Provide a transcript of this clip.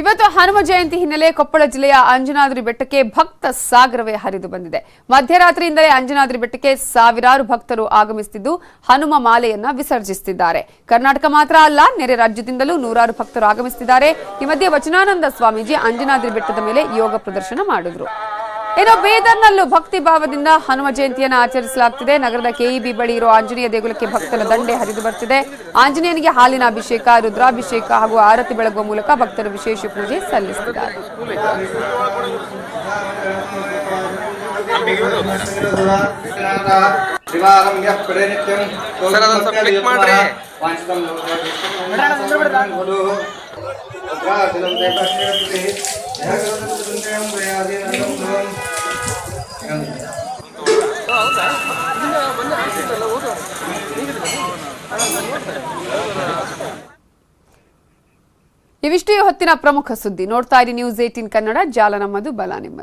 ಇವತ್ತು ಹನುಮ ಜಯಂತಿ ಹಿನ್ನೆಲೆ ಕೊಪ್ಪಳ ಜಿಲ್ಲೆಯ ಅಂಜನಾದ್ರಿ ಬೆಟ್ಟಕ್ಕೆ ಭಕ್ತ ಸಾಗರವೇ ಹರಿದು ಬಂದಿದೆ. ಮಧ್ಯರಾತ್ರಿಯಿಂದಲೇ ಅಂಜನಾದ್ರಿ ಬೆಟ್ಟಕ್ಕೆ ಸಾವಿರಾರು ಭಕ್ತರು ಆಗಮಿಸುತ್ತಿದ್ದು ಹನುಮ ಮಾಲೆಯನ್ನ ವಿಸರ್ಜಿಸುತ್ತಿದ್ದಾರೆ. ಕರ್ನಾಟಕ ಮಾತ್ರ ಅಲ್ಲ, ನೆರೆ ರಾಜ್ಯದಿಂದಲೂ ನೂರಾರು ಭಕ್ತರು ಆಗಮಿಸುತ್ತಿದ್ದಾರೆ. ಈ ಮಧ್ಯೆ ವಚನಾನಂದ ಸ್ವಾಮೀಜಿ ಅಂಜನಾದ್ರಿ ಬೆಟ್ಟದ ಮೇಲೆ ಯೋಗ ಪ್ರದರ್ಶನ ಮಾಡಿದ್ರು. ಇನ್ನು ಬೀದರ್ನಲ್ಲೂ ಭಕ್ತಿ ಭಾವದಿಂದ ಹನುಮ ಜಯಂತಿಯನ್ನು ಆಚರಿಸಲಾಗುತ್ತಿದೆ. ನಗರದ ಕೆಇಬಿ ಬಳಿ ಇರುವ ಆಂಜನೇಯ ದೇಗುಲಕ್ಕೆ ಭಕ್ತರ ದಂಡೆ ಹರಿದು ಬರ್ತಿದೆ. ಆಂಜನೇಯನಿಗೆ ಹಾಲಿನ ಅಭಿಷೇಕ, ರುದ್ರಾಭಿಷೇಕ ಹಾಗೂ ಆರತಿ ಬೆಳಗುವ ಮೂಲಕ ಭಕ್ತರು ವಿಶೇಷ ಪೂಜೆ ಸಲ್ಲಿಸುತ್ತಿದ್ದಾರೆ. ಇವಿಷ್ಟು ಹೊತ್ತಿನ ಪ್ರಮುಖ ಸುದ್ದಿ. ನೋಡ್ತಾ ಇರಿ ನ್ಯೂಸ್ 18 ಕನ್ನಡ. ಜಾಲ ನಮ್ಮದು, ಬಲ ನಿಮ್ಮದು.